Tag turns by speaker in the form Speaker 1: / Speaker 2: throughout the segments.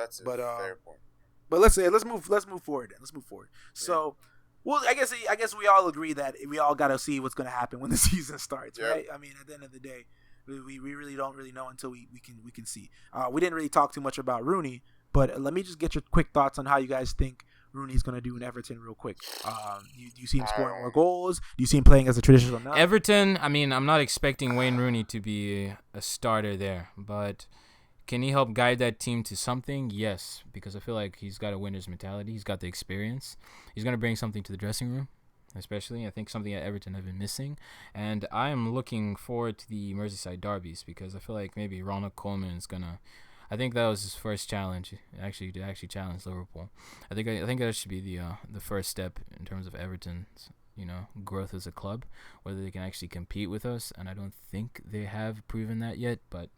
Speaker 1: That's a
Speaker 2: but
Speaker 1: fair point.
Speaker 2: But let's move forward. Let's move forward. So, well, I guess we all agree that we all got to see what's going to happen when the season starts, right? I mean, at the end of the day, we really don't really know until we can see. We didn't really talk too much about Rooney, but let me just get your quick thoughts on how you guys think Rooney's going to do in Everton real quick. Do you see him scoring more goals? Do you see him playing as a traditional nine?
Speaker 3: Everton, I mean, I'm not expecting Wayne Rooney to be a starter there, but can he help guide that team to something? Yes, because I feel like he's got a winner's mentality. He's got the experience. He's going to bring something to the dressing room, especially. I think something that Everton have been missing. And I am looking forward to the Merseyside derbies because I feel like maybe Ronald Koeman is going to... I think that was his first challenge, actually, to challenge Liverpool. I think that should be the first step in terms of Everton's, growth as a club, whether they can actually compete with us. And I don't think they have proven that yet, but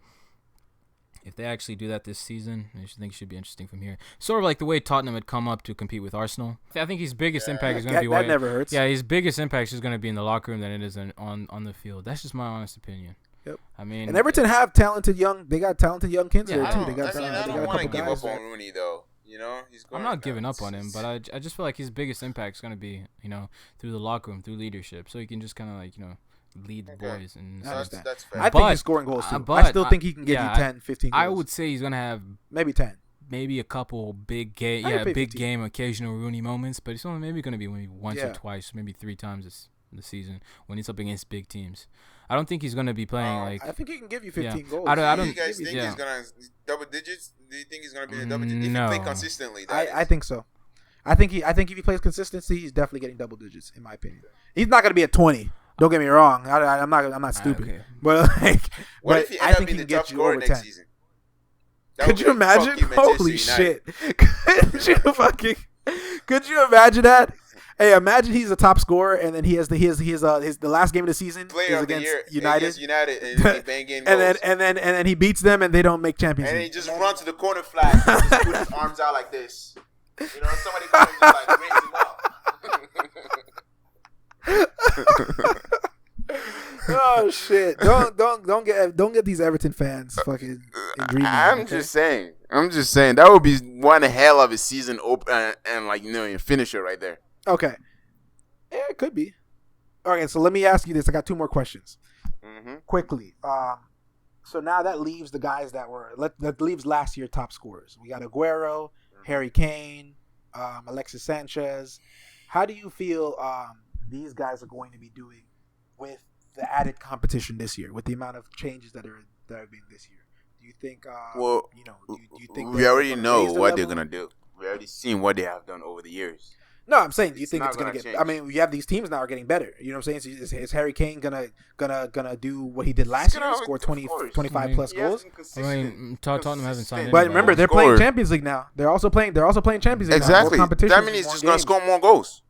Speaker 3: if they actually do that this season, I think it should be interesting from here. Sort of like the way Tottenham had come up to compete with Arsenal. I think his biggest impact is going to be...
Speaker 2: That never hurts.
Speaker 3: Yeah, his biggest impact is going to be in the locker room than it is on the field. That's just my honest opinion.
Speaker 2: Yep.
Speaker 3: I mean,
Speaker 2: and Everton have talented young. They got talented young kids there too.
Speaker 1: I don't want to give up on Rooney though.
Speaker 3: I'm not giving up on him, but I just feel like his biggest impact is going to be through the locker room, through leadership, so he can just kind of lead the boys. And
Speaker 1: that's fair.
Speaker 2: I think he's scoring goals too. I still think he can give you 10, 15 goals.
Speaker 3: I would say he's going to have
Speaker 2: maybe 10.
Speaker 3: Maybe a couple big game, occasional Rooney moments, but it's only maybe going to be maybe once or twice, maybe 3 times this season when he's up against big teams. I don't think he's going to be playing
Speaker 2: I think he can give you 15 goals.
Speaker 1: I don't. Do you guys think he's going to double digits? Do you think he's going to be in double digits?
Speaker 3: No.
Speaker 1: If he play consistently,
Speaker 2: I think so. I think if he plays consistency, he's definitely getting double digits in my opinion. He's not going to be at 20. Don't get me wrong. I'm not stupid.
Speaker 3: Okay.
Speaker 2: But
Speaker 1: what if he ends up being the top scorer next season?
Speaker 2: Could you imagine? Holy shit! Could you imagine that? Hey, imagine he's a top scorer, and then he has the last game of the season
Speaker 1: Player
Speaker 2: is
Speaker 1: of the
Speaker 2: against
Speaker 1: year,
Speaker 2: United.
Speaker 1: And
Speaker 2: then he beats them, and they don't make Champions League.
Speaker 1: And he just runs to the corner flag, and just put his arms out like this. Somebody comes and just raise him up.
Speaker 2: Oh shit! Don't get these Everton fans fucking dreaming.
Speaker 1: I'm just saying that would be one hell of a season open and finisher right there.
Speaker 2: Okay. Yeah, it could be. Okay, so let me ask you this. I got 2 more questions.
Speaker 1: Mm-hmm.
Speaker 2: Quickly. So now that leaves the guys that leaves last year top scorers. We got Aguero, Harry Kane, Alexis Sanchez. How do you feel these guys are going to be doing with the added competition this year, with the amount of changes that are being this year? Do you think? Do you think
Speaker 1: we already know what they're gonna do? We already seen what they have done over the years.
Speaker 2: No, I'm saying, do you think it's gonna get? Change. I mean, we have these teams now are getting better. You know what I'm saying? So is Harry Kane gonna do what he did last year? Score 25 plus goals?
Speaker 3: I mean, Tottenham haven't signed anybody.
Speaker 2: But remember, they're playing Champions League now. They're also playing Champions League.
Speaker 1: Exactly.
Speaker 2: Now.
Speaker 1: That means he's just gonna score more goals.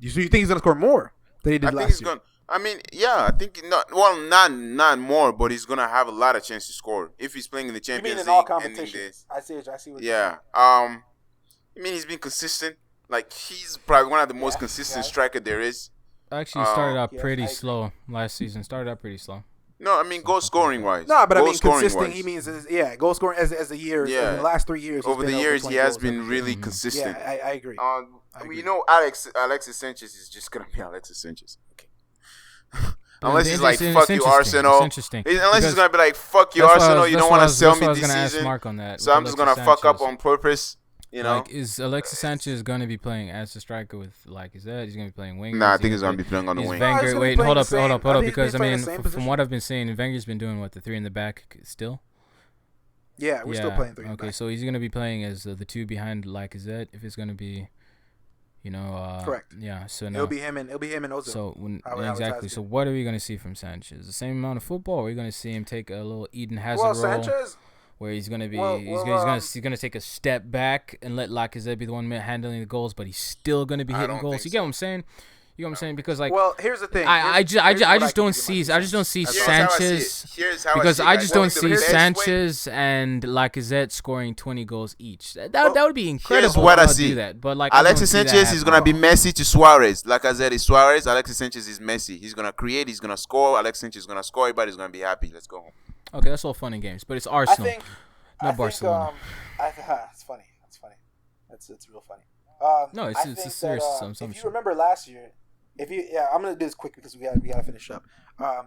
Speaker 2: You think he's gonna score more than he did last year?
Speaker 1: I mean, yeah, I think not more, but he's gonna have a lot of chance to score if he's playing in the Champions League.
Speaker 2: You mean in all competitions? I see what you're saying.
Speaker 1: I mean, he's been consistent. Like, he's probably one of the most consistent striker there is.
Speaker 3: Actually, started out pretty slow last season.
Speaker 1: No, I mean, goal scoring wise.
Speaker 2: No, but I mean consistent. He means goal scoring as the year.
Speaker 1: Yeah.
Speaker 2: In the last 3 years.
Speaker 1: Over the years, he has been really consistent.
Speaker 2: Yeah, I agree.
Speaker 1: Alexis Sanchez is just gonna be Alexis Sanchez. Okay. Unless he's like, fuck you, Arsenal. Unless he's gonna be like, fuck you, Arsenal. You don't want to sell me this season. So I'm just gonna fuck up on purpose.
Speaker 3: Like, is Alexis Sanchez going to be playing as a striker with Lacazette? He's going to be playing wing.
Speaker 1: Nah, I think he's going to be playing on the wing.
Speaker 3: Wait, hold up. Because, I mean, from what I've been seeing, Wenger's been doing, the 3 in the back still?
Speaker 2: Yeah, we're still playing 3 in the back.
Speaker 3: Okay, so he's going to be playing as the 2 behind Lacazette if it's going to be,
Speaker 2: correct.
Speaker 3: Yeah, so no.
Speaker 2: It'll be him and Ozil.
Speaker 3: So, exactly. So what are we going to see from Sanchez? The same amount of football? Or are we going to see him take a little Eden Hazard role?
Speaker 2: Sanchez...
Speaker 3: Where he's gonna be, he's gonna take a step back and let Lacazette be the one handling the goals, but he's still gonna be hitting goals. You get what I'm saying? Because
Speaker 2: here's the thing.
Speaker 3: I just don't see Sanchez because I just don't see Sanchez and Lacazette scoring 20 goals each. That would be incredible.
Speaker 1: Here's what I see.
Speaker 3: Do that, but
Speaker 1: Alexis Sanchez is gonna be Messi to Suarez. Lacazette is Suarez. Alexis Sanchez is Messi. He's gonna create. He's gonna score. Alexis Sanchez is gonna score. Everybody's gonna be happy. Let's go home.
Speaker 3: Okay, that's all fun and games, but it's Arsenal, not Barcelona.
Speaker 2: It's funny. It's funny. It's real funny.
Speaker 3: No, it's a serious assumption.
Speaker 2: If you remember last year, I'm gonna do this quick because we gotta finish up.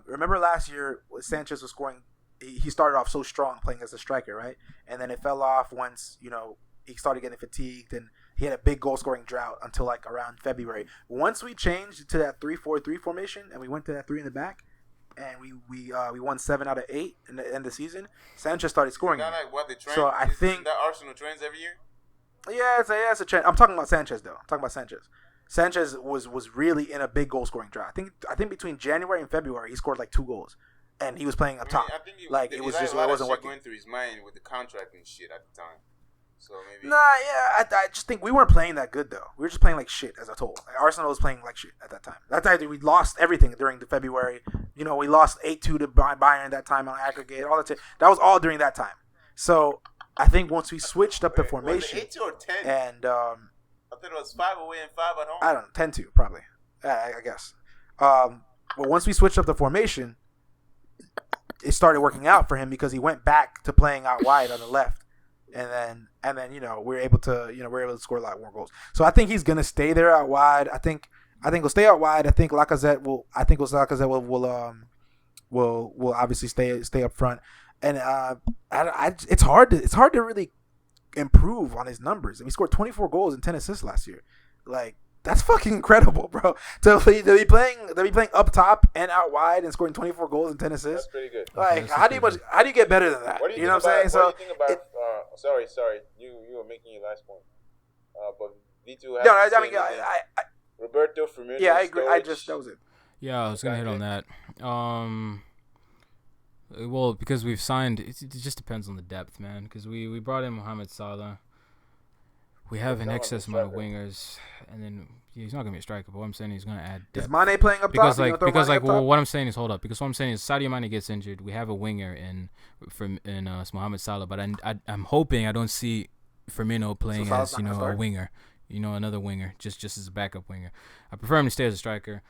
Speaker 2: Remember last year, Sanchez was scoring. He started off so strong playing as a striker, right? And then it fell off once he started getting fatigued, and he had a big goal scoring drought until like around February. Once we changed to that 3-4-3 formation and we went to that 3 in the back, and we won 7 out of 8 in the end of the season, Sanchez started scoring.
Speaker 1: Like what the trend?
Speaker 2: So I think
Speaker 1: that Arsenal trends every year.
Speaker 2: Yeah, it's a trend. I'm talking about Sanchez though. Sanchez was really in a big goal scoring drought. I think between January and February he scored like 2 goals, and he was playing up top.
Speaker 1: I think
Speaker 2: it wasn't working.
Speaker 1: Going through his mind with the contract and shit at the time. So maybe.
Speaker 2: I just think we weren't playing that good though. We were just playing like shit as a whole. Arsenal was playing like shit at that time. That time we lost everything during the February. We lost 8-2 to Bayern that time on aggregate. All that was all during that time. So I think once we switched up the formation,
Speaker 1: 8-2 or 10,
Speaker 2: and
Speaker 1: I thought it was 5 away and 5 at home.
Speaker 2: I don't know, 10-2 probably. I guess. But once we switched up the formation, it started working out for him because he went back to playing out wide on the left. And then we're able to score a lot more goals. So I think he's gonna stay there out wide. I think he'll stay out wide. I think Lacazette will obviously stay up front. And it's hard to really improve on his numbers. He scored 24 goals and 10 assists last year. Like, that's fucking incredible, bro. To be playing up top and out wide and scoring 24 goals and 10 assists.
Speaker 1: That's pretty good.
Speaker 2: Like, how do you get better than that? You know what I'm saying?
Speaker 1: What do you think about? Sorry, you were making your last point. But Vitu. Roberto Firmino.
Speaker 2: Yeah, I agree. That was it.
Speaker 3: Yeah, I was gonna hit on that. Well, because we've signed, it just depends on the depth, man. Because we brought in Mohamed Salah. We have an excess amount of wingers, and then he's not gonna be a striker. But what I'm saying is he's gonna add depth.
Speaker 2: Is Mane playing up top?
Speaker 3: What I'm saying is hold up. Because what I'm saying is Sadio Mane gets injured. We have a winger in Mohamed Salah, but I'm hoping I don't see Firmino playing as a winger, another winger, just as a backup winger. I prefer him to stay as a striker.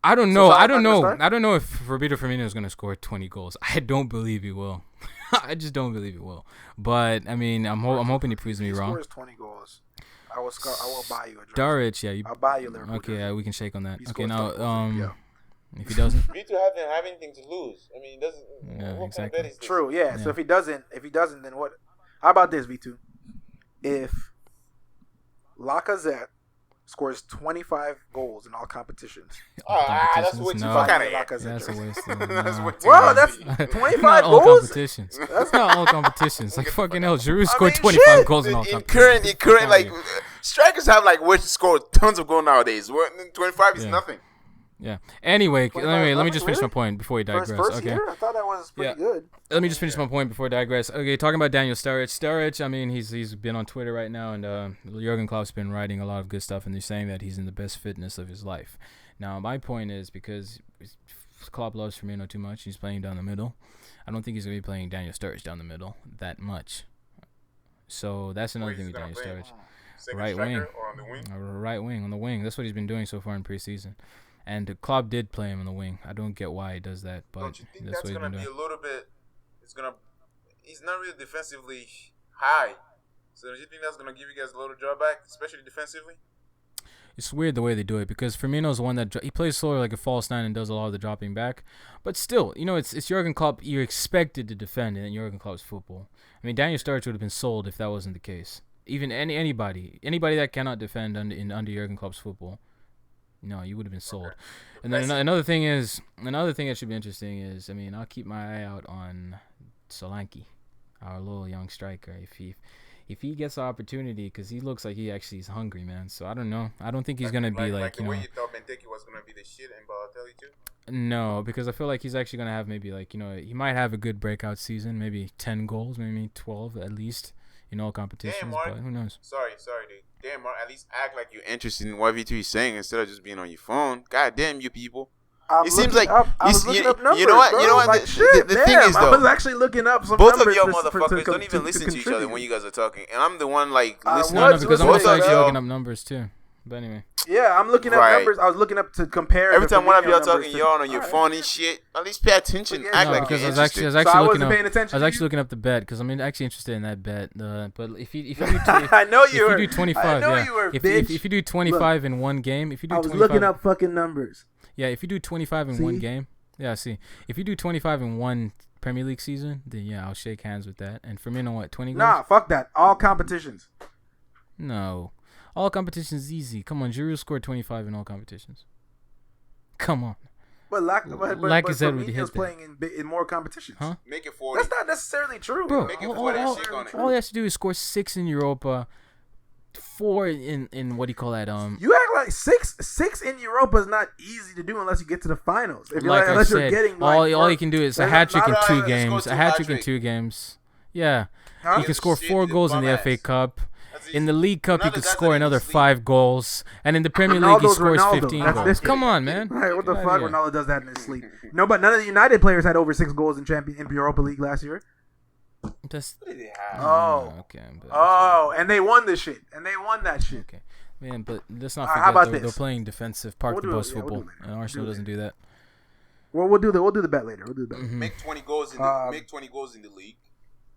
Speaker 3: I don't know if Roberto Firmino is going to score 20 goals. I don't believe he will. I just don't believe he will. But I mean, I'm hoping he proves me wrong.
Speaker 2: He scores 20 goals. I will buy you a dress.
Speaker 3: Darich, yeah.
Speaker 2: I'll buy you a Liverpool.
Speaker 3: Okay, yeah, we can shake on that. Okay, now if he
Speaker 1: doesn't, Vitu doesn't have anything to lose. I mean, he doesn't.
Speaker 3: Yeah, exactly.
Speaker 2: True. Yeah. So if he doesn't, then what? How about this, Vitu? If Lacazette scores 25 goals in all competitions.
Speaker 1: That's way too fucking
Speaker 3: Lacazette. That's a waste.
Speaker 2: That's 25 goals?
Speaker 3: Competitions. That's not all competitions. Like, fucking hell, Giroud scored 25 goals in all competitions.
Speaker 1: In current, like, strikers have, like, which score tons of goals nowadays. 25 is nothing.
Speaker 3: Yeah. Anyway, let me just finish my point before we digress.
Speaker 2: First
Speaker 3: okay.
Speaker 2: year? I thought that was pretty good.
Speaker 3: Let me just finish my point before I digress. Okay, talking about Daniel Sturridge. Sturridge, I mean, he's been on Twitter right now, and Jurgen Klopp's been writing a lot of good stuff, and they're saying that he's in the best fitness of his life. Now, my point is because Klopp loves Firmino too much, he's playing down the middle. I don't think he's going to be playing Daniel Sturridge down the middle that much. So that's another thing with Daniel Sturridge. Right wing.
Speaker 1: Or on the wing?
Speaker 3: Right wing, on the wing. That's what he's been doing so far in preseason. And Klopp did play him on the wing. I don't get why he does that, but
Speaker 1: don't you think
Speaker 3: that's what he's
Speaker 1: gonna
Speaker 3: been
Speaker 1: be
Speaker 3: doing.
Speaker 1: a little bit? He's not really defensively high. So do you think that's gonna give you guys a little drawback, especially defensively?
Speaker 3: It's weird the way they do it because Firmino's the one that he plays slower like a false nine and does a lot of the dropping back. But still, it's Jurgen Klopp. You're expected to defend in Jurgen Klopp's football. I mean, Daniel Sturridge would have been sold if that wasn't the case. Even anybody that cannot defend under Jurgen Klopp's football. No, you would have been sold. Okay. And then another thing that should be interesting is, I mean, I'll keep my eye out on Solanke, our little young striker. If he gets the opportunity, because he looks like he actually is hungry, man. So I don't know. I don't think he's gonna be
Speaker 1: like the way you thought Benteke was gonna be the shit in Banter30 too.
Speaker 3: No, because I feel like he's actually gonna have maybe he might have a good breakout season, maybe 10 goals, maybe 12 at least. In all competitions,
Speaker 1: damn, Mark.
Speaker 3: But who knows?
Speaker 1: Sorry, dude. Damn, Mark, at least act like you're interested in what V2 is saying instead of just being on your phone. God damn you people.
Speaker 2: It seems like I was looking up numbers,
Speaker 1: you know what?
Speaker 2: Bro.
Speaker 1: You know what?
Speaker 2: Like,
Speaker 1: the thing is, though,
Speaker 2: I was actually looking up some
Speaker 1: both
Speaker 2: numbers.
Speaker 1: Both of y'all motherfuckers don't even listen to each other when you guys are talking, and I'm the one listening.
Speaker 3: No, because I'm also actually looking up numbers too. But anyway.
Speaker 2: Yeah, I'm looking up numbers. I was looking up to compare.
Speaker 1: Every time one of y'all talking, y'all on your phone and shit. At least pay attention. Act like
Speaker 3: because
Speaker 1: you're
Speaker 3: I was actually looking up the bet because I'm actually interested in that bet. But if you do,
Speaker 2: I know you were.
Speaker 3: If you do 25,
Speaker 2: I know you were, bitch.
Speaker 3: If you do 25 in one game, if you do,
Speaker 2: I was looking up fucking numbers.
Speaker 3: Yeah, if you do 25 in one game, if you do 25 in one Premier League season, then yeah, I'll shake hands with that. And for me, what 20 goals?
Speaker 2: Nah, fuck that. All competitions.
Speaker 3: No. All competitions easy. Come on, Giroud scored 25 in all competitions. Come on.
Speaker 2: But
Speaker 3: Lacazette would hit
Speaker 2: playing in more competitions.
Speaker 3: Huh?
Speaker 1: Make it 40.
Speaker 2: That's not necessarily true.
Speaker 3: Bro,
Speaker 1: Make it 40
Speaker 3: all he has to do is score 6 in Europa, 4 in what do you call that?
Speaker 2: You act like six in Europa is not easy to do unless you get to the finals. If
Speaker 3: like
Speaker 2: unless
Speaker 3: I
Speaker 2: you're
Speaker 3: said,
Speaker 2: getting
Speaker 3: all you can do is a hat trick in 2 games.
Speaker 1: A hat trick in
Speaker 3: 2 games. Yeah.
Speaker 2: Huh?
Speaker 3: You can score 4 goals in the FA Cup. In the League Cup, he could score another 5 goals, and in the Premier League, he scores 15 goals. Come on, man!
Speaker 2: Right, what the fuck? Ronaldo does that in his sleep. No, but none of the United players had over 6 goals in Europa League last year.
Speaker 3: That's,
Speaker 1: what did they have?
Speaker 3: Okay.
Speaker 2: And they won this shit, and they won that shit.
Speaker 3: Okay, man, but let's not
Speaker 2: how about
Speaker 3: forget they're
Speaker 2: this?
Speaker 3: playing defensive park the bus football, and Arsenal doesn't do that.
Speaker 2: Well, we'll do the bet later. We'll do the bet.
Speaker 3: Mm-hmm.
Speaker 1: Make 20 goals in the league,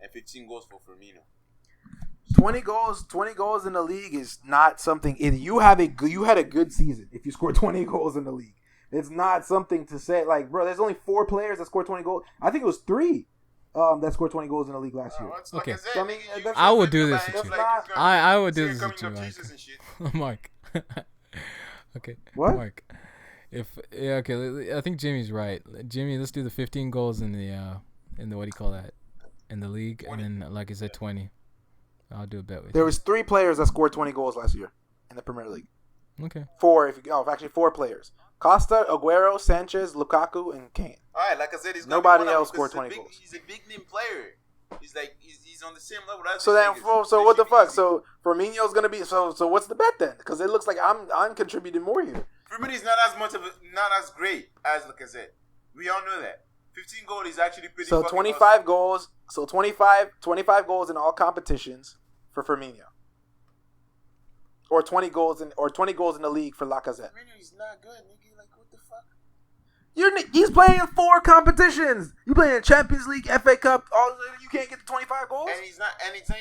Speaker 1: and 15 goals for Firmino.
Speaker 2: 20 goals in the league is not something. You had a good season if you scored 20 goals in the league. It's not something to say like, bro. There's only 4 players that scored 20 goals. I think it was 3 that scored 20 goals in the league last year.
Speaker 3: Okay,
Speaker 2: so, I mean,
Speaker 3: I would do this with you. I would do this with you, Mark. Okay,
Speaker 2: what?
Speaker 3: Mark? Okay. I think Jimmy's right. Jimmy, let's do the 15 goals in the what do you call that? In the league, 20. And then like I said, 20. I'll do a bet with you.
Speaker 2: There was 3 players that scored 20 goals last year in the Premier League.
Speaker 3: Okay.
Speaker 2: 4, actually 4 players. Costa, Aguero, Sanchez, Lukaku, and Kane.
Speaker 1: All right, like I said,
Speaker 2: nobody else scored 20 goals.
Speaker 1: He's a big name player. He's on the same level.
Speaker 2: So what the fuck? So Firmino's gonna be so what's the bet then? Because it looks like I'm contributing more here.
Speaker 1: Firmino's not as great as Lacazette. We all know that. 15 goals is actually pretty.
Speaker 2: So 25 goals. So 25 goals in all competitions for Firmino. Or 20 goals in the league for Lacazette.
Speaker 1: Firmino is not good, nigga. Like what the fuck?
Speaker 2: He's playing in 4 competitions. You playing in Champions League, FA Cup. You can't get the 25 goals.
Speaker 1: And he's not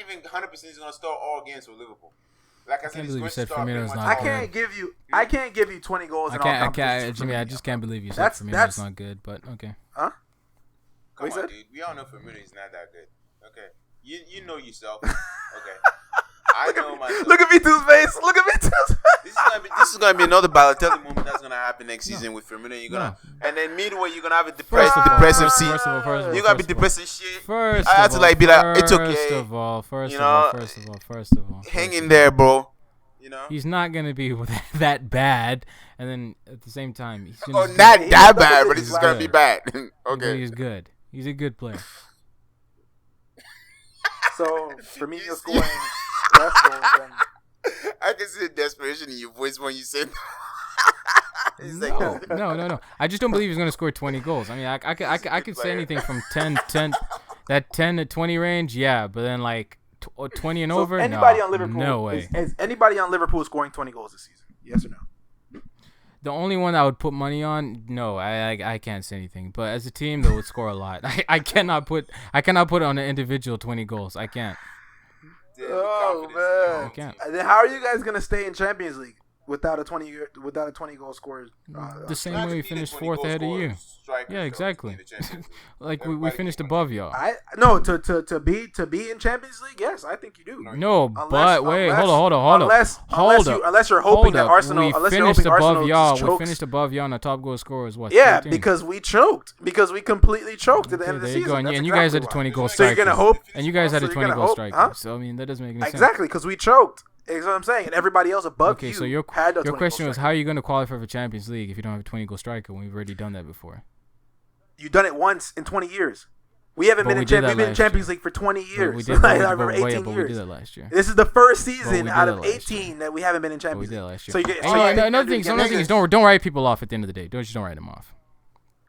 Speaker 1: even 100%. He's gonna start all games for Liverpool. Like I said, he's going to start.
Speaker 3: I
Speaker 2: can't give you 20 goals in all competitions.
Speaker 3: Jimmy, I just can't believe you said Firmino's not good. But okay.
Speaker 2: Huh?
Speaker 1: Come on, dude. We all know Firmino is not that good. Okay. You know yourself. Okay. I know myself.
Speaker 2: Look at Vitu's face. Look at Vitu's face.
Speaker 1: This is gonna be another Balotelli moment that's gonna happen next season with Firmino. And then midway you're gonna have a depressive season.
Speaker 3: First of all,
Speaker 1: you're gonna be depressed as shit.
Speaker 3: First
Speaker 1: I have to be like, it's okay.
Speaker 3: First of all,
Speaker 1: hang in there, bro. You know
Speaker 3: he's not gonna be that bad, and then at the same time, he's
Speaker 1: not that bad, but he's just gonna be bad. Okay,
Speaker 3: he's good. He's a good player.
Speaker 2: So Firmino scoring less goals than.
Speaker 1: I can see the desperation in your voice when you say
Speaker 3: No. I just don't believe he's going to score 20 goals. I mean, I could say anything from 10 to 20 range, yeah, but then like 20 and over,
Speaker 2: anybody on Liverpool,
Speaker 3: no way.
Speaker 2: Is anybody on Liverpool scoring 20 goals this season? Yes or no?
Speaker 3: The only one I would put money on, no, I can't say anything. But as a team, they would score a lot. I cannot put on an individual 20 goals. I can't.
Speaker 2: Oh man!
Speaker 3: I can't.
Speaker 2: Then how are you guys gonna stay in Champions League without a 20 goal score?
Speaker 3: The same way we finished 4th ahead of you. Yeah, exactly. Like we finished above y'all.
Speaker 2: To be in Champions League, yes, I think you do.
Speaker 3: No, but wait, hold on.
Speaker 2: Unless you're hoping that Arsenal,
Speaker 3: we finished above y'all. We finished above y'all, and the top goal scorer was what?
Speaker 2: Yeah,
Speaker 3: 13?
Speaker 2: because we choked. Because we completely choked at the end of the season.
Speaker 3: There you go. And you guys had a 20 goal striker.
Speaker 2: So you're gonna hope.
Speaker 3: And you guys had a 20 goal striker. Huh? So I mean, that doesn't make any sense.
Speaker 2: Exactly, because we choked. That's what I'm saying. And everybody else above you.
Speaker 3: Okay, so your question was, how are you going to qualify for Champions League if you don't have a 20 goal striker when we've already done that before?
Speaker 2: You've done it once in 20 years. We haven't been in Champions League for 20 years.
Speaker 3: We did that, 18 years. We did that last year.
Speaker 2: This is the first season out of 18 that we haven't been in Champions League.
Speaker 3: We did that last year. Another thing is don't write people off at the end of the day. Don't write them off.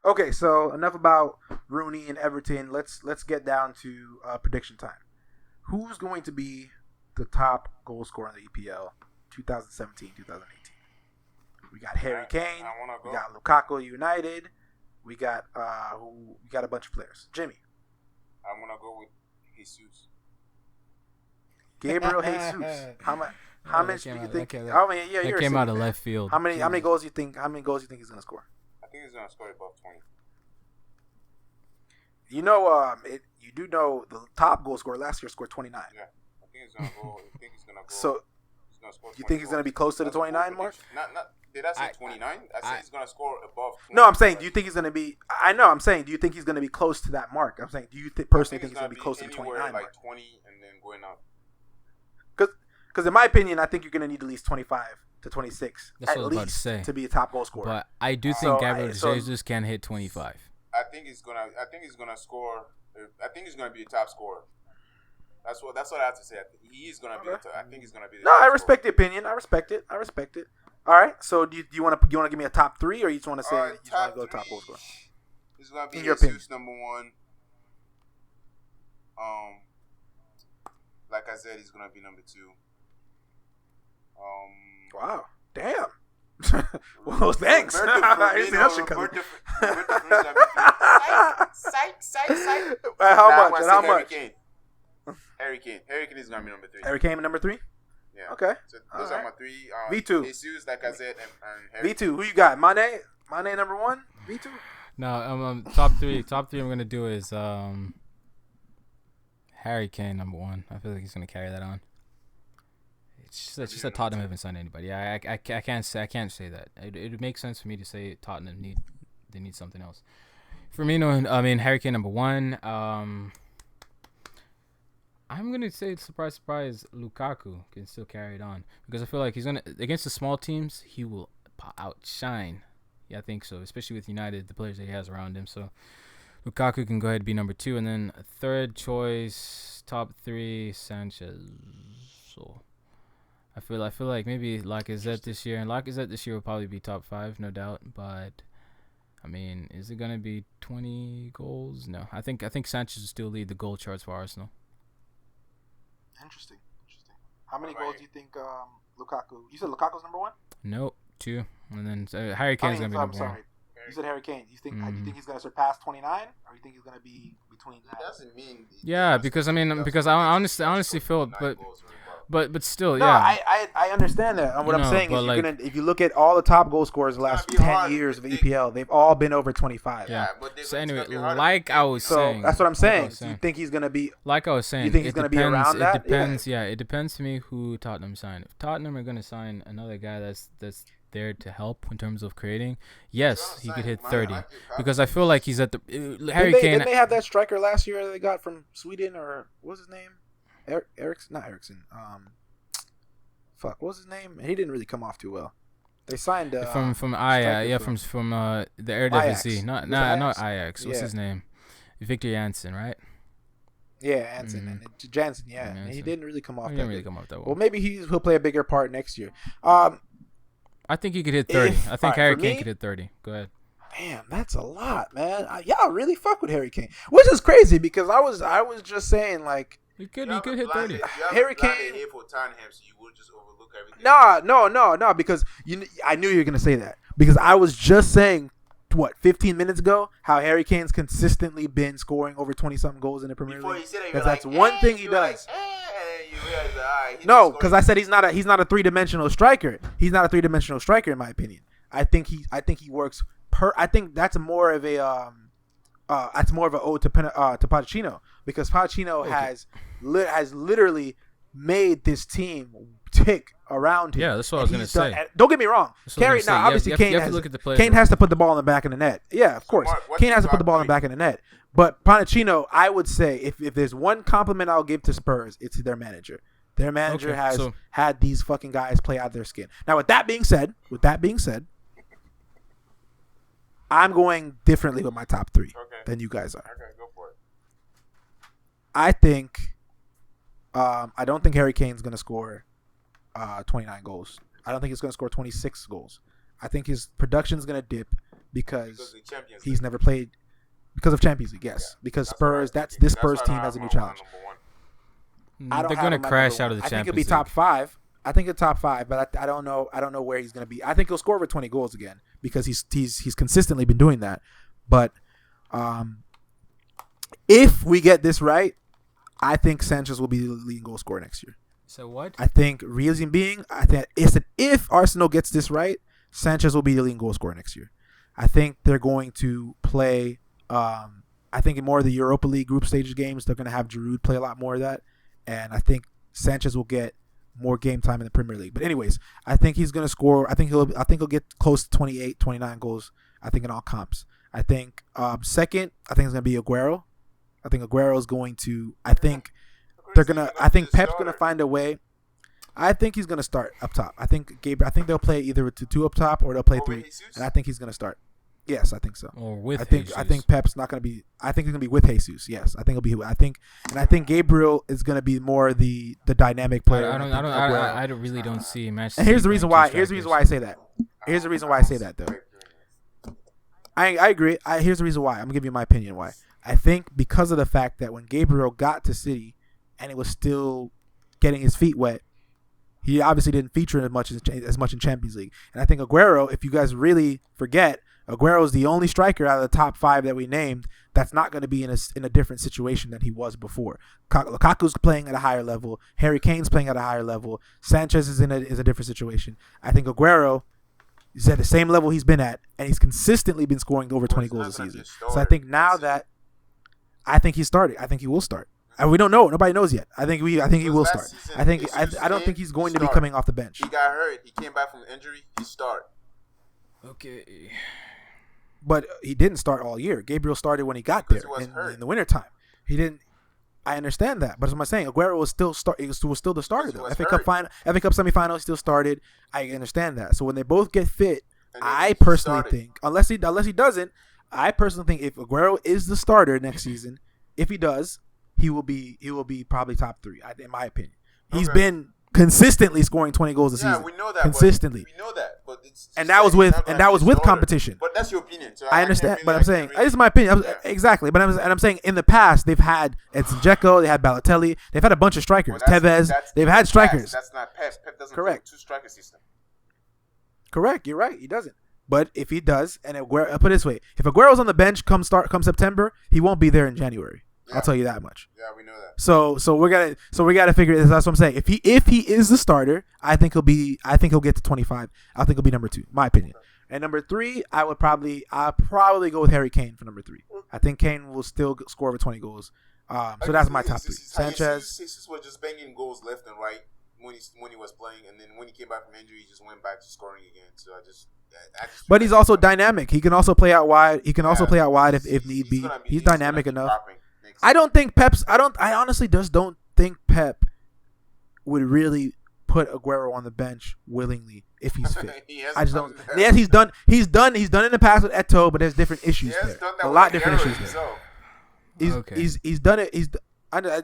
Speaker 2: Okay, so enough about Rooney and Everton. Let's get down to prediction time. Who's going to be the top goal scorer in the EPL 2017, 2018. We got Harry Kane. We got Lukaku United. We got a bunch of players. Jimmy.
Speaker 1: I'm gonna go with Jesus.
Speaker 2: Gabriel Jesus. How much do you think?
Speaker 3: That came out of left field.
Speaker 2: How many goals do you think? How many goals do you think he's gonna score?
Speaker 1: I think he's gonna score above 20.
Speaker 2: You know, you do know the top goal scorer last year scored 29.
Speaker 1: Yeah, I think he's gonna go.
Speaker 2: So, you think he's gonna be close to the 29 mark?
Speaker 1: Not. Did I say 29? I said he's gonna score above 20.
Speaker 2: No, I'm saying, do you think he's gonna be? I know, I'm saying, do you think he's gonna be close to that mark? I'm saying, do you personally think he's gonna be close to the 29 mark?
Speaker 1: Like 20 and then going up.
Speaker 2: Because in my opinion, I think you're gonna need at least 25 to 26
Speaker 3: That's
Speaker 2: at
Speaker 3: what I was about to
Speaker 2: least
Speaker 3: say.
Speaker 2: to be a top goal scorer.
Speaker 3: But I do think Gabriel Jesus can hit 25.
Speaker 1: I think he's gonna score. I think he's gonna be a top scorer. That's what I have to say. He is gonna be. I think he's gonna be.
Speaker 2: No, I respect the opinion. I respect it. All right. So do you want to give me a top 3, or you just want to say you just want to go top goal scorer?
Speaker 1: He's gonna be
Speaker 2: Jesus
Speaker 1: number 1. Like I said, he's gonna be number 2.
Speaker 2: Wow. Damn. Well, thanks. Psych. How much?
Speaker 1: Harry Kane is gonna be number 3.
Speaker 2: Harry Kane number 3.
Speaker 1: Yeah.
Speaker 2: Okay.
Speaker 1: So those are my 3.
Speaker 2: V2.
Speaker 1: Jesus, Lacazette, and Harry.
Speaker 2: V2. Who you got? Mane number 1. V2.
Speaker 3: No, top 3. Top 3 I'm gonna do is Harry Kane number 1. I feel like he's gonna carry that on. It's just that Tottenham haven't signed anybody. Yeah, I can't say that. It would make sense for me to say Tottenham need something else. For me, no. I mean, Harry Kane number 1. I'm gonna say, surprise, Lukaku can still carry it on because I feel like he's gonna against the small teams he will outshine. Yeah, I think so, especially with United, the players that he has around him. So Lukaku can go ahead and be number 2, and then a third choice, top 3, Sanchez. So I feel like maybe Lacazette this year, and Lacazette this year will probably be top 5, no doubt. But I mean, is it gonna be 20 goals? No, I think Sanchez will still lead the goal charts for Arsenal.
Speaker 2: Interesting. How many goals do you think Lukaku? You said Lukaku's number 1?
Speaker 3: Nope, 2, and then Harry Kane's gonna be number 1.
Speaker 2: You said Harry Kane. You think he's gonna surpass 29, or you think he's gonna be between that?
Speaker 1: It doesn't mean.
Speaker 3: Yeah, because I honestly feel, but still,
Speaker 2: no,
Speaker 3: yeah.
Speaker 2: I understand that. And what I'm saying is, if you look at all the top goal scorers the last 10 years of EPL, they've all been over 25.
Speaker 3: Yeah. So anyway, like I was saying,
Speaker 2: that's what I'm saying. You think he's gonna be?
Speaker 3: Like I was saying,
Speaker 2: you think he's gonna be around that?
Speaker 3: It depends. Yeah, it depends to me who Tottenham sign. If Tottenham are gonna sign another guy that's there to help in terms of creating, yes, he could hit 30 because I feel like he's at the Harry Kane.
Speaker 2: Didn't they have that striker last year that they got from Sweden, or what was his name? Eriksson, not Eriksson. What was his name? He didn't really come off too well. They signed
Speaker 3: from the Eredivisie, not Ajax. What's his name? Victor Janssen, right?
Speaker 2: Yeah, Janssen and Janssen. Yeah, and he didn't really come off.
Speaker 3: He didn't really come off that well.
Speaker 2: Well, maybe he'll play a bigger part next year.
Speaker 3: I think he could hit 30. I think Harry Kane could hit 30. Go ahead.
Speaker 2: Damn, that's a lot, man. Y'all really fuck with Harry Kane, which is crazy because I was just saying like
Speaker 3: he could hit 30.
Speaker 2: Harry Kane.
Speaker 1: For Tottenham, so you would just overlook everything.
Speaker 2: No, because I knew you were gonna say that because I was just saying 15 minutes ago how Harry Kane's consistently been scoring over 20-something goals in the Premier League. Because that's one thing he does. No, because I said he's not a 3-dimensional striker. He's not a 3-dimensional striker in my opinion. I think he works I think that's more of a ode to Pochettino because Pochettino has literally made this team tick around him.
Speaker 3: Yeah, that's what I was gonna say.
Speaker 2: Don't get me wrong. Obviously Kane has to put the ball in the back of the net. Yeah, of course. Kane has to put the ball in the back of the net. But Pochettino, I would say, if there's one compliment I'll give to Spurs, it's their manager. Their manager has had these fucking guys play out their skin. Now, with that being said, I'm going differently with my top 3 than you guys are.
Speaker 1: Okay, go for it.
Speaker 2: I think, I don't think Harry Kane's going to score 29 goals. I don't think he's going to score 26 goals. I think his production's going to dip because he's never played. Because of Champions League, yes. Yeah, because Spurs, this Spurs team has a new challenge.
Speaker 3: They're going to crash out of the Champions League.
Speaker 2: I think it'll be top 5. I think a top 5, but I don't know. I don't know where he's going to be. I think he'll score over 20 goals again because he's consistently been doing that. But if we get this right, I think Sanchez will be the leading goal scorer next year.
Speaker 3: So what?
Speaker 2: I think reason being, I think it's an if Arsenal gets this right, Sanchez will be the leading goal scorer next year. I think they're going to play. I think in more of the Europa League group stages games, they're going to have Giroud play a lot more of that, and I think Sanchez will get more game time in the Premier League. But anyways, I think he's going to score. I think he'll get close to 28, 29 goals. I think in all comps. I think second, I think it's going to be Aguero. I think Aguero is going to. I think Pep's going to find a way. I think he's going to start up top. I think they'll play either with 2 up top or they'll play 3, and I think he's going to start. Yes, I think so.
Speaker 3: Or with
Speaker 2: Jesus. I think Pep's not going to be. I think he's going to be with Jesus. Yes, I think he'll be. I think Gabriel is going to be more the dynamic player.
Speaker 3: I really don't see Manchester.
Speaker 2: And here's the reason why. Here's the reason why I say that. Here's the reason why I say that though. I agree. Here's the reason why. I'm gonna give you my opinion why. I think because of the fact that when Gabriel got to City and it was still getting his feet wet, he obviously didn't feature as much in Champions League. And I think Aguero, if you guys really forget, Aguero is the only striker out of the top 5 that we named that's not going to be in a different situation than he was before. Lukaku's playing at a higher level. Harry Kane's playing at a higher level. Sanchez is a different situation. I think Aguero is at the same level he's been at, and he's consistently been scoring over 20 goals a season. So I think now that he's starting. I think he will start. And we don't know. Nobody knows yet. I think he will start. I don't think he's going to be coming off the bench.
Speaker 1: He got hurt. He came back from injury. He start.
Speaker 3: Okay.
Speaker 2: But he didn't start all year. Gabriel started when he got there in the wintertime. He didn't. I understand that, but as I'm saying, Aguero was still the starter though. FA Cup semifinal, he still started. I understand that. So when they both get fit, I personally think, unless he doesn't, I personally think if Aguero is the starter next season, if he does, he will be probably top 3. In my opinion, he's been consistently scoring 20 goals a season.
Speaker 1: Yeah, we know that.
Speaker 2: Consistently.
Speaker 1: We know that, but
Speaker 2: that was with competition.
Speaker 1: But that's your opinion. So
Speaker 2: I understand, but I'm saying this is my opinion. Exactly, but I'm saying in the past they've had Edson Dzeko, they had Balotelli, they've had a bunch of strikers. Tevez, they've had strikers.
Speaker 1: That's not Pep. Pep doesn't
Speaker 2: Correct.
Speaker 1: do 2-striker system.
Speaker 2: Correct. You're right. He doesn't. But if he does, and Aguero, I'll put it this way: if Aguero's on the bench come September, he won't be there in January. Yeah. I'll tell you that much.
Speaker 1: Yeah, we know that.
Speaker 2: So we gotta figure this. That's what I'm saying. If he is the starter, I think he'll get to 25. I think he'll be number 2. My opinion. Okay. And number 3, I'll probably go with Harry Kane for number 3. I think Kane will still score over 20 goals. So that's my top 3. Sanchez.
Speaker 1: Jesus was just banging goals left and right when he was playing, and then when he came back from injury, he just went back to scoring again. So I just
Speaker 2: but he's also dynamic. He can also play out wide. He can also play out wide if need be. He's dynamic enough. I honestly just don't think Pep would really put Aguero on the bench willingly if he's fit. I just don't. Yes, he's done in the past with Eto'o, but there's different issues there. A lot different issues there. He's done it.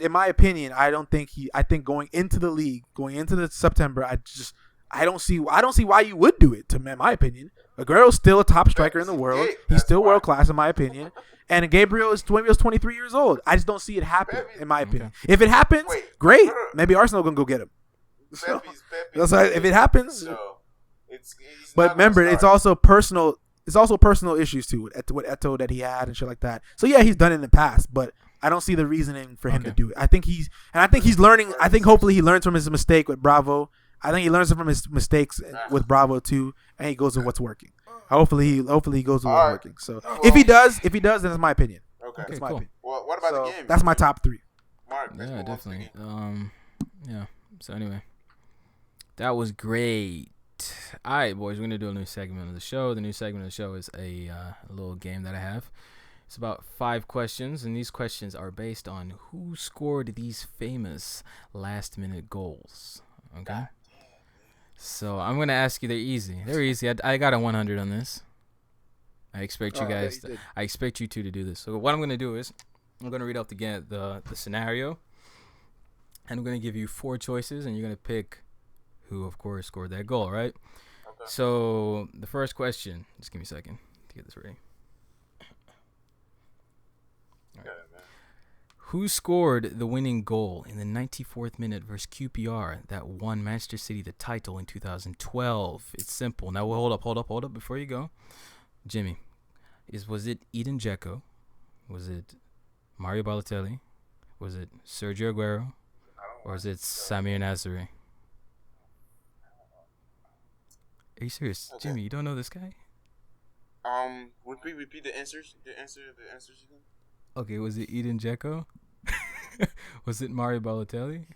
Speaker 2: In my opinion, I think going into the September, I don't see why you would do it. In my opinion, Aguero's still a top striker in the world. He's still world class in my opinion. And Gabriel is 23 years old. I just don't see it happen, in my opinion. Okay. If it happens, great. Maybe Arsenal gonna go get him. So, if it happens, but remember, it's also personal. It's also personal issues too with Eto'o that he had and shit like that. So yeah, he's done it in the past, but I don't see the reasoning for him to do it. I think he's learning. I think hopefully he learns from his mistake with Bravo. I think he learns from his mistakes with Bravo too, and he goes with what's working. Hopefully he goes with what's working. So if he does, then it's my opinion.
Speaker 1: Okay,
Speaker 2: that's my opinion.
Speaker 1: Well, what about the game?
Speaker 2: That's my top 3.
Speaker 1: Mark,
Speaker 3: yeah, definitely. Yeah. So anyway, that was great. All right, boys, we're gonna do a new segment of the show. The new segment of the show is a little game that I have. It's about 5 questions, and these questions are based on who scored these famous last-minute goals. Okay. So I'm gonna ask you. They're easy. I got a 100 on this. I expect you guys. I expect you two to do this. So what I'm gonna do is, I'm gonna read out the scenario, and I'm gonna give you 4 choices, and you're gonna pick who, of course, scored that goal. Right? Okay. So the first question. Just give me a second to get this ready. Right. Who scored the winning goal in the 94th minute versus QPR that won Manchester City the title in 2012? It's simple. Now, hold up before you go. Jimmy, was it Eden Dzeko? Was it Mario Balotelli? Was it Sergio Aguero? Or is it Samir Nasri? Are you serious? Okay. Jimmy, you don't know this guy?
Speaker 1: Repeat the answers. The answers again.
Speaker 3: Okay, was it Eden Dzeko? Was it Mario Balotelli?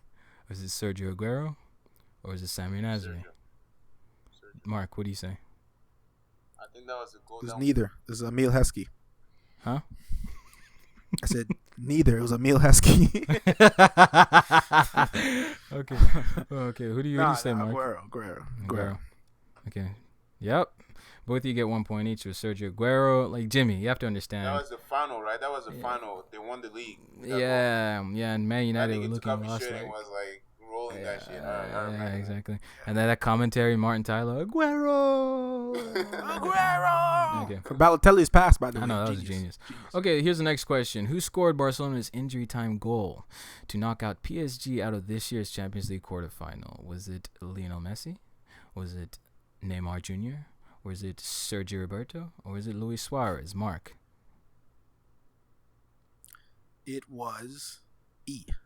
Speaker 3: Was it Sergio Aguero? Or is it Samir Nasri? Sergio. Mark, what do you say?
Speaker 1: I think that was a goal.
Speaker 2: It was neither. It was Emil Heskey.
Speaker 3: Huh?
Speaker 2: I said neither. It was Emil Heskey.
Speaker 3: Okay. Who do you say, Mark?
Speaker 2: Aguero.
Speaker 3: Okay. Yep. Both of you get 1 point each with Sergio Aguero. Like, Jimmy, you have to understand.
Speaker 1: That was the final, right? That was the final. They won the league.
Speaker 3: Yeah, and Man United were looking lost.
Speaker 1: I think it was like rolling that shit.
Speaker 3: Yeah, exactly. And then that commentary, Martin Tyler, Aguero! Okay.
Speaker 2: For Balotelli's pass, by the way.
Speaker 3: I know, that was genius. Okay, here's the next question. Who scored Barcelona's injury time goal to knock out PSG out of this year's Champions League quarterfinal? Was it Lionel Messi? Was it Neymar Jr.? Was it Sergio Roberto? Or was it Luis Suarez? Mark?
Speaker 2: It was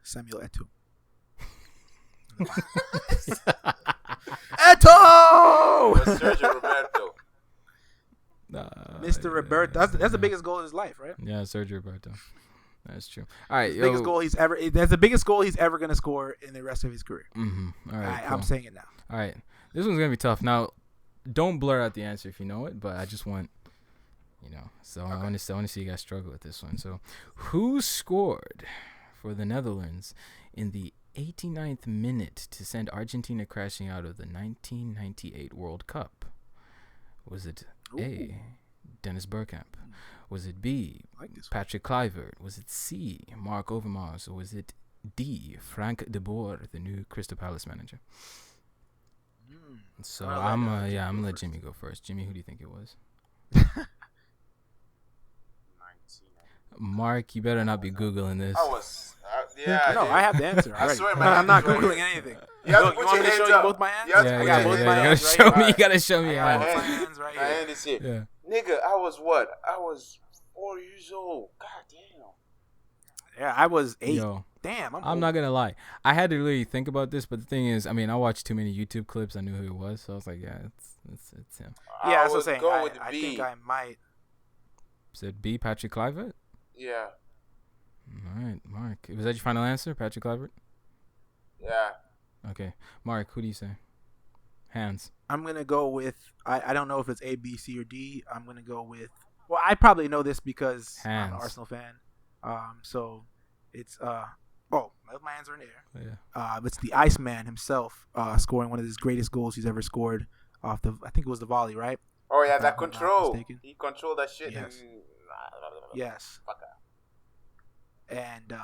Speaker 2: Samuel Eto'o. Eto'o!
Speaker 1: It was Sergio Roberto.
Speaker 2: Mr. Roberto. That's the biggest goal of his life, right?
Speaker 3: Yeah, Sergio Roberto. That's true. All right,
Speaker 2: biggest goal he's ever. That's the biggest goal he's ever gonna score in the rest of his career.
Speaker 3: Mm-hmm. All right,
Speaker 2: cool. I'm saying it now.
Speaker 3: All right, this one's gonna be tough. Now, don't blur out the answer if you know it, but I just want, So okay. I want to see you guys struggle with this one. So, who scored for the Netherlands in the 89th minute to send Argentina crashing out of the 1998 World Cup? Was it A, Dennis Bergkamp? Was it B, Patrick Kluivert? Was it C, Mark Overmars? Or was it D, Frank de Boer, the new Crystal Palace manager? So I'm gonna let Jimmy go first. Jimmy, who do you think it was?
Speaker 1: 19.
Speaker 3: Mark, you better not be Googling this.
Speaker 1: I was.
Speaker 2: I have the answer.
Speaker 1: I swear, man.
Speaker 2: I'm not Googling anything.
Speaker 1: You want me to show you
Speaker 2: both my hands?
Speaker 1: I got both my hands.
Speaker 3: You gotta show me.
Speaker 1: My hands right here. My hand is here. Yeah. Nigga, I was what? I was 4 years old. God damn.
Speaker 2: Yeah, I was 8.
Speaker 3: Yo.
Speaker 2: Damn,
Speaker 3: I'm not gonna lie. I had to really think about this, but the thing is, I watched too many YouTube clips. I knew who it was, so I was like, yeah, it's him.
Speaker 2: Yeah, that's what I'm saying. I think I might.
Speaker 3: Said B, Patrick Kluivert?
Speaker 1: Yeah.
Speaker 3: All right, Mark. Was that your final answer, Patrick Kluivert?
Speaker 1: Yeah.
Speaker 3: Okay, Mark. Who do you say? Hands.
Speaker 2: I'm gonna go with. I don't know if it's A, B, C, or D. I'm gonna go with. Well, I probably know this because I'm an Arsenal fan. So it's my hands are in the air.
Speaker 3: Yeah.
Speaker 2: It's the Iceman himself scoring one of his greatest goals he's ever scored off the. I think it was the volley, right?
Speaker 1: Oh yeah, that control. He controlled that shit.
Speaker 2: Yes. Yes. And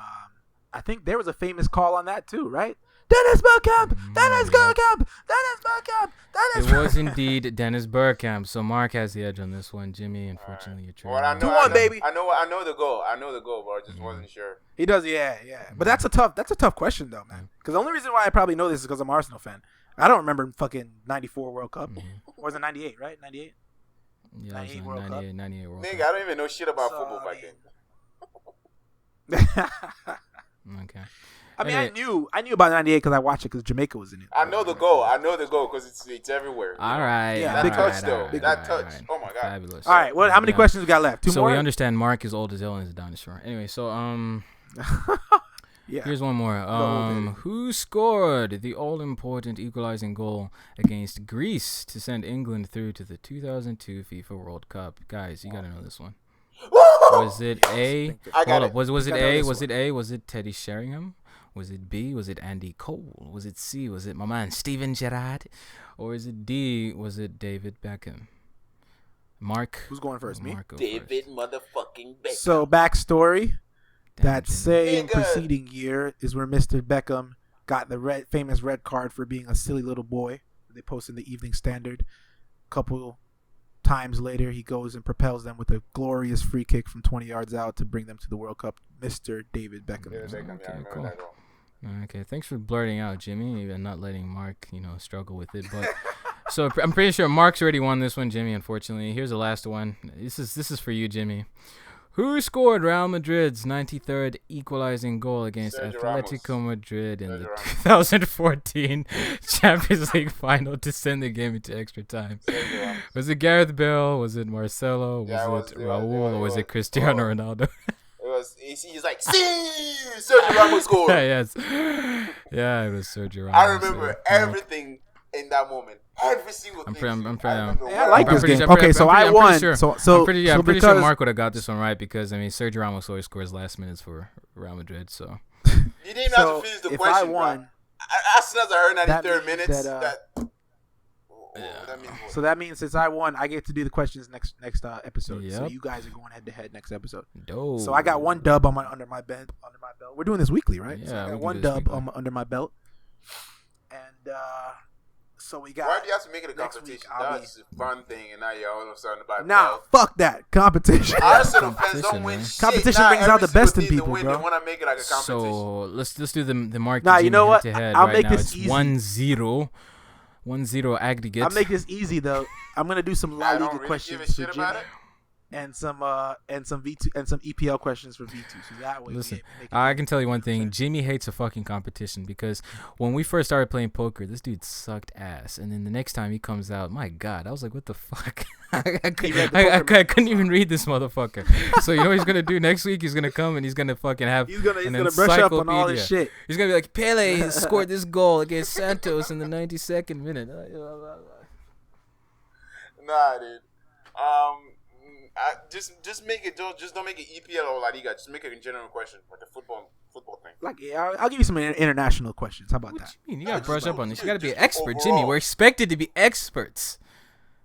Speaker 2: I think there was a famous call on that too, right? Dennis Bergkamp! Dennis Bergkamp! Dennis Bergkamp! Dennis.
Speaker 3: It was indeed Dennis Bergkamp. So Mark has the edge on this one. Jimmy, unfortunately, you're true.
Speaker 1: Well, I know, baby. I know the goal. But I just wasn't sure.
Speaker 2: He does, yeah. But that's a tough question though, man. Because the only reason why I probably know this is because I'm an Arsenal fan. I don't remember fucking 94 World Cup. Or was it 98, right? 98?
Speaker 3: Yeah, 98 World Cup. 98 World Cup.
Speaker 1: Nigga, I don't even know shit about football back
Speaker 3: then. Okay.
Speaker 2: I knew about 98 because I watched it because Jamaica was in it.
Speaker 1: I know the goal because it's everywhere.
Speaker 3: All right.
Speaker 2: Yeah,
Speaker 1: big touch though. That touch. Right. Oh my god.
Speaker 3: Fabulous.
Speaker 2: All right. How many questions we got left? Two more.
Speaker 3: So we understand Mark is old as hell and is a dinosaur. Anyway, so
Speaker 2: yeah.
Speaker 3: Here's one more. Who scored the all-important equalizing goal against Greece to send England through to the 2002 FIFA World Cup? Guys, you gotta know this one. Was it A? Hold up. Was it A? Was it A? Was it Teddy Sheringham? Was it B? Was it Andy Cole? Was it C? Was it my man Steven Gerrard? Or is it D? Was it David Beckham? Mark.
Speaker 2: Who's going first? Me?
Speaker 1: David motherfucking Beckham.
Speaker 2: So backstory. That same preceding year is where Mr. Beckham got the famous red card for being a silly little boy. They posted in the Evening Standard a couple times later, he goes and propels them with a glorious free kick from 20 yards out to bring them to the World Cup. Mr. David Beckham.
Speaker 3: Okay, cool. Okay, thanks for blurting out, Jimmy, and not letting Mark, struggle with it. But so I'm pretty sure Mark's already won this one, Jimmy. Unfortunately, here's the last one. This is for you, Jimmy. Who scored Real Madrid's 93rd equalizing goal against Atletico Madrid in the 2014 Champions League final to send the game into extra time? Was it Gareth Bale? Was it Marcelo? Was it Raul? Or was it Cristiano Ronaldo?
Speaker 1: He's like, Sergio Ramos scored.
Speaker 3: Yes. Yeah, it was Sergio Ramos.
Speaker 1: I remember everything in that moment. Every single thing.
Speaker 2: I like this game. Okay, so I won. I'm
Speaker 3: pretty sure Mark would have got this one right because, Sergio Ramos always scores last minutes for Real Madrid. So
Speaker 1: you didn't even have to finish the question. If I won, as soon as I heard 93rd minutes,
Speaker 2: so that means since I won, I get to do the questions next episode. Yep. So you guys are going head to head next episode. Dope. So I got one dub under my belt. We're doing this weekly, right?
Speaker 3: Yeah,
Speaker 2: so I got one dub under my belt. And so we got.
Speaker 1: Why do you have to make it a competition? That's a fun thing, and now you're all of a sudden about.
Speaker 2: Nah, fuck that competition.
Speaker 1: Arsenal fans don't win shit.
Speaker 2: Competition brings out the best in people, bro.
Speaker 1: They want to make it like a competition.
Speaker 3: So let's do the Mark.
Speaker 2: Nah, you know what?
Speaker 3: I'll make this easy. 1-0. 1-0 aggregate.
Speaker 2: I'll make this easy though. I'm gonna do some La Liga questions for Jimmy, and some V2 and some EPL questions for V2. So that way,
Speaker 3: listen, I can tell you one thing: Jimmy hates a fucking competition because when we first started playing poker, this dude sucked ass, and then the next time he comes out, my God, I was like, what the fuck? I couldn't even read this motherfucker. So you know what he's gonna do next week? He's gonna come and he's gonna fucking have
Speaker 2: he's gonna brush up on all this shit.
Speaker 3: He's gonna be like, Pele scored this goal against Santos in the 92nd minute.
Speaker 1: Nah, dude. Just make it. Don't make it EPL or La Liga. Just make it a general question, like a football thing.
Speaker 2: Like, I'll give you some international questions. How about that?
Speaker 3: You mean? You gotta brush up on this. You gotta be an expert, overall. Jimmy. We're expected to be experts.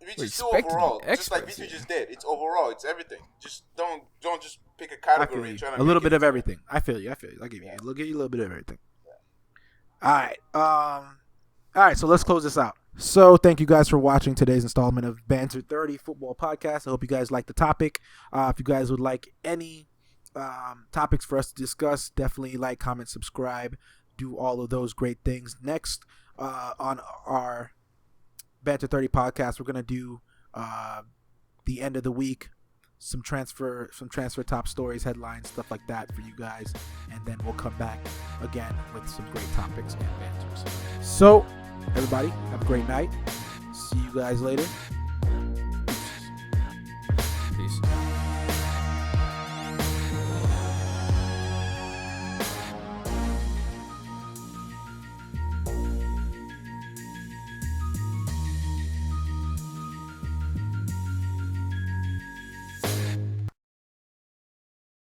Speaker 1: We just do overall, just like Vitu just did. It's overall. It's everything. Just don't just pick a category.
Speaker 2: A little bit of everything. I feel you. I'll give you. I'll give you a little bit of everything. Yeah. All right. So let's close this out. So thank you guys for watching today's installment of Banter30 Football Podcast. I hope you guys like the topic. If you guys would like any topics for us to discuss, definitely like, comment, subscribe, do all of those great things. Next on our Banter30 Podcast, we're gonna do the end of the week, some transfer top stories, headlines, stuff like that for you guys, and then we'll come back again with some great topics and banters. So everybody, have a great night. See you guys later.